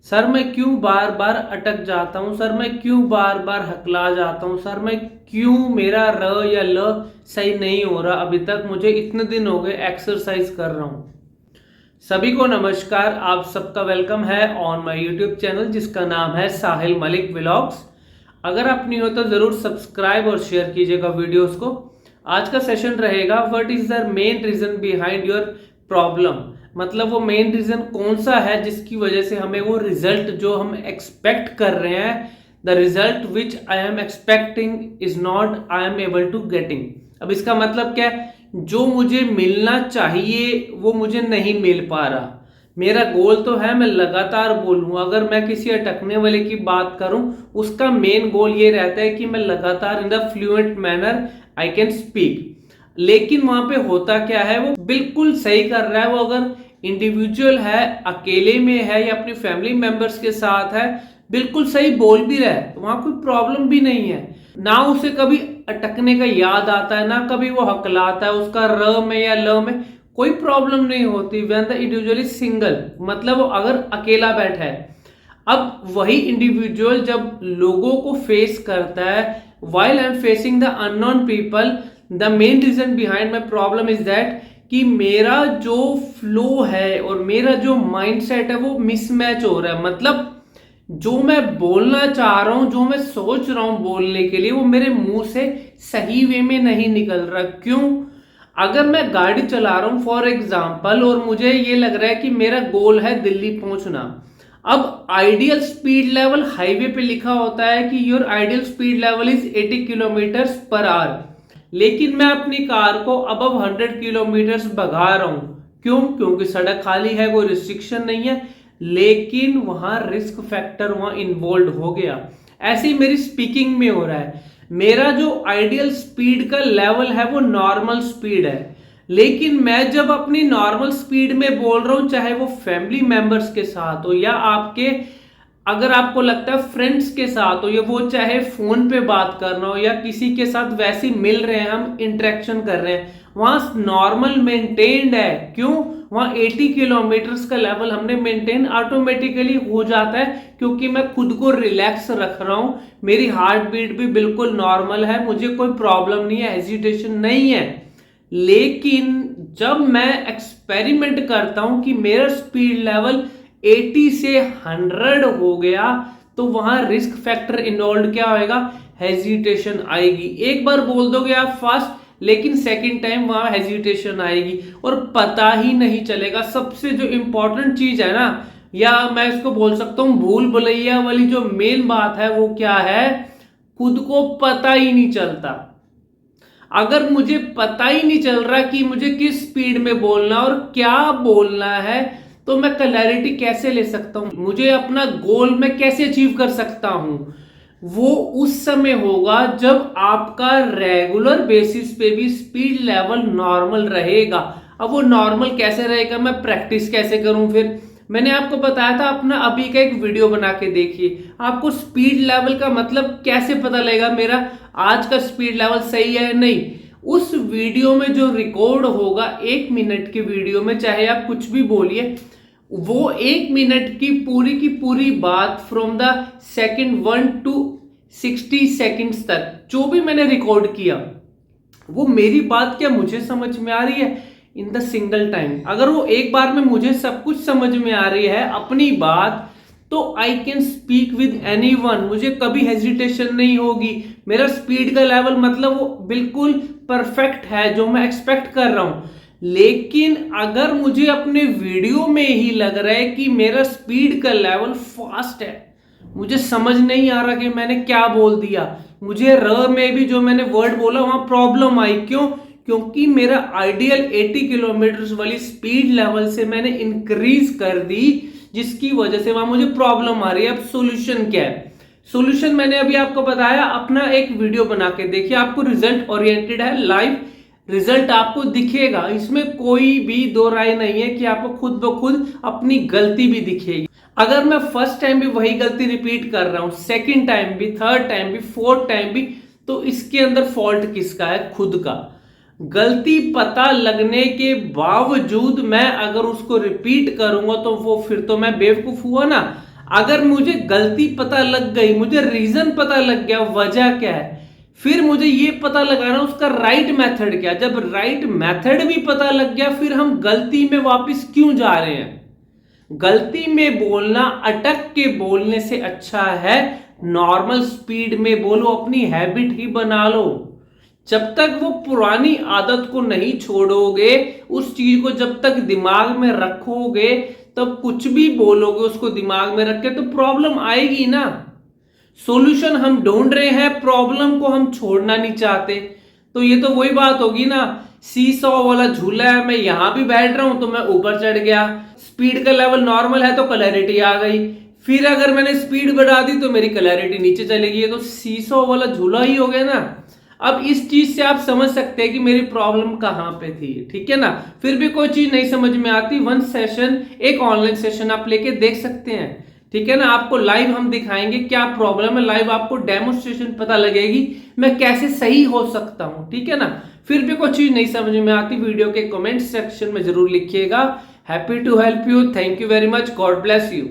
Sir मैं क्यों बार बार अटक जाता हूँ, सर मैं क्यों बार बार हकला जाता हूँ, सर मैं क्यों मेरा र या ल सही नहीं हो रहा, अभी तक मुझे इतने दिन हो गए एक्सरसाइज कर रहा हूँ। सभी को नमस्कार, आप सबका वेलकम है ऑन माय यूट्यूब चैनल जिसका नाम है साहिल मलिक व्लॉग्स। अगर आप नहीं हो तो जरूर सब्सक्राइब और शेयर कीजिएगा वीडियोस को। आज का सेशन रहेगा what is the main reason behind your problem, मतलब वो मेन रीजन कौन सा है जिसकी वजह से हमें वो रिजल्ट जो हम एक्सपेक्ट कर रहे हैं, the result which I am expecting is not I am able to getting. अब इसका मतलब क्या है, जो मुझे मिलना चाहिए वो मुझे नहीं मिल पा रहा। मेरा गोल तो है मैं लगातार बोलूं, अगर मैं किसी अटकने वाले की बात करूं उसका मेन गोल ये रहता है कि मैं लगातार in the fluent manner I can speak. लेकिन वहां पे होता क्या है, वो बिल्कुल सही कर रहा है, वो अगर इंडिविजुअल है, अकेले में है या अपनी फैमिली मेंबर्स के साथ है, बिल्कुल सही बोल भी रहा है, वहां कोई प्रॉब्लम भी नहीं है। ना उसे कभी अटकने का याद आता है, ना कभी वो हकलाता है, उसका र में या ल में कोई प्रॉब्लम नहीं होती। When the individual is single, मतलब वो अगर अकेला बैठा है। अब वही इंडिविजुअल जब लोगों को फेस करता है, while I am facing the unknown people, the main reason behind my problem is that कि मेरा जो फ्लो है और मेरा जो माइंडसेट है वो मिसमैच हो रहा है। मतलब जो मैं बोलना चाह रहा हूं, जो मैं सोच रहा हूं बोलने के लिए, वो मेरे मुंह से सही वे में नहीं निकल रहा। क्यों? अगर मैं गाड़ी चला रहा हूं फॉर एग्जाम्पल और मुझे ये लग रहा है कि मेरा गोल है दिल्ली पहुंचना, अब आइडियल स्पीड लेवल हाईवे पे लिखा होता है कि your ideal speed level is 80 kilometre per hour, लेकिन मैं अपनी कार को अबव 100 किलोमीटर भगा रहा हूं। क्यों? क्योंकि सड़क खाली है, कोई रिस्ट्रिक्शन नहीं है, लेकिन वहां रिस्क फैक्टर वहां इन्वॉल्व हो गया। ऐसे ही मेरी स्पीकिंग में हो रहा है, मेरा जो आइडियल स्पीड का लेवल है वो नॉर्मल स्पीड है, लेकिन मैं जब अपनी नॉर्मल स्पीड में बोल रहा हूं, चाहे वो फैमिली मेंबर्स के साथ हो या आपके, अगर आपको लगता है फ्रेंड्स के साथ हो, या वो चाहे फोन पे बात करना हो या किसी के साथ वैसे मिल रहे हैं, हम इंटरेक्शन कर रहे हैं, वहां नॉर्मल मेंटेन्ड है। क्यों? वहां 80 किलोमीटर का लेवल हमने मेंटेन ऑटोमेटिकली हो जाता है, क्योंकि मैं खुद को रिलैक्स रख रहा हूं, मेरी हार्ट बीट भी बिल्कुल नॉर्मल है, मुझे कोई प्रॉब्लम नहीं है, हेजिटेशन नहीं है। लेकिन जब मैं एक्सपेरिमेंट करता हूं कि मेरा स्पीड लेवल 80 से 100 हो गया, तो वहां रिस्क फैक्टर इन्वॉल्व क्या होएगा? हेजिटेशन आएगी। एक बार बोल दोगे आप फास्ट, लेकिन सेकंड टाइम वहां हेजिटेशन आएगी और पता ही नहीं चलेगा। सबसे जो इंपॉर्टेंट चीज है ना, या मैं इसको बोल सकता हूं भूल भुलैया वाली जो मेन बात है, वो क्या है? खुद को पता ही नहीं चलता। अगर मुझे पता ही नहीं चल रहा कि मुझे किस स्पीड में बोलना और क्या बोलना है, तो मैं क्लैरिटी कैसे ले सकता हूं? मुझे अपना गोल मैं कैसे अचीव कर सकता हूं? वो उस समय होगा जब आपका रेगुलर बेसिस पे भी स्पीड लेवल नॉर्मल रहेगा। अब वो नॉर्मल कैसे रहेगा, मैं प्रैक्टिस कैसे करूं? फिर मैंने आपको बताया था, अपना अभी का एक वीडियो बना के देखिए, आपको स्पीड लेवल का मतलब कैसे पता लगेगा मेरा आज का स्पीड लेवल सही है या नहीं। उस वीडियो में जो रिकॉर्ड होगा 1 मिनट की वीडियो में, चाहे आप कुछ भी बोलिए, वो 1 मिनट की पूरी बात from the second 1 to 60 seconds तक जो भी मैंने रिकॉर्ड किया, वो मेरी बात क्या मुझे समझ में आ रही है इन द सिंगल टाइम? अगर वो एक बार में मुझे सब कुछ समझ में आ रही है अपनी बात, तो I can speak with any one, मुझे कभी हेजिटेशन नहीं होगी। मेरा स्पीड का लेवल मतलब वो बिल्कुल परफेक्ट है जो मैं एक्सपेक्ट कर रहा हूं। लेकिन अगर मुझे अपने वीडियो में ही लग रहा है कि मेरा स्पीड का लेवल फास्ट है, मुझे समझ नहीं आ रहा कि मैंने क्या बोल दिया, मुझे र में भी जो मैंने वर्ड बोला वहां प्रॉब्लम आई। क्यों? क्योंकि मेरा आइडियल 80 किलोमीटर वाली स्पीड लेवल से मैंने इंक्रीज कर दी, जिसकी वजह से वहां मुझे प्रॉब्लम आ रही है। अब सॉल्यूशन क्या है? सॉल्यूशन मैंने अभी आपको बताया, अपना एक वीडियो बना के देखिए, आपको रिजल्ट ओरिएंटेड है, लाइव रिजल्ट आपको दिखेगा, इसमें कोई भी दो राय नहीं है कि आपको खुद ब खुद अपनी गलती भी दिखेगी। अगर मैं फर्स्ट टाइम भी वही गलती रिपीट कर रहा हूं, सेकंड टाइम भी, थर्ड टाइम भी, फोर्थ टाइम भी, तो इसके अंदर फॉल्ट किसका है? खुद का। गलती पता लगने के बावजूद मैं अगर उसको रिपीट करूंगा तो वो फिर तो मैं बेवकूफ हुआ ना। अगर मुझे गलती पता लग गई, मुझे रीजन पता लग गया, वजह क्या है, फिर मुझे ये पता लगाना उसका राइट मेथड क्या। जब राइट मेथड भी पता लग गया, फिर हम गलती में वापस क्यों जा रहे हैं। गलती में बोलना अटक के बोलने से अच्छा है नॉर्मल स्पीड में बोलो, अपनी हैबिट ही बना लो। जब तक वो पुरानी आदत को नहीं छोड़ोगे, उस चीज को जब तक दिमाग में रखोगे, तब कुछ भी बोलोगे उसको दिमाग में रख के, तो प्रॉब्लम आएगी ना। सॉल्यूशन हम ढूंढ रहे हैं, प्रॉब्लम को हम छोड़ना नहीं चाहते। तो ये तो वही बात होगी ना, सी सॉ वाला झूला है, मैं यहां भी बैठ रहा हूं तो मैं ऊपर चढ़ गया, स्पीड का लेवल नॉर्मल है तो क्लैरिटी आ गई, फिर अगर मैंने स्पीड बढ़ा दी तो मेरी क्लैरिटी नीचे चली गई, तो सी सॉ वाला झूला ही हो गया ना। अब इस चीज से आप समझ सकते हैं कि मेरी प्रॉब्लम कहां पे थी, ठीक है ना। फिर भी कोई चीज नहीं समझ में आती, वन सेशन, एक ऑनलाइन सेशन आप लेके देख सकते हैं, ठीक है ना। आपको लाइव हम दिखाएंगे क्या प्रॉब्लम है, लाइव आपको डेमोस्ट्रेशन पता लगेगी मैं कैसे सही हो सकता हूं, ठीक है ना। फिर भी कोई चीज नहीं समझ में आती, वीडियो के कमेंट सेक्शन में जरूर लिखिएगा। Happy to help you, thank you very much, God bless you.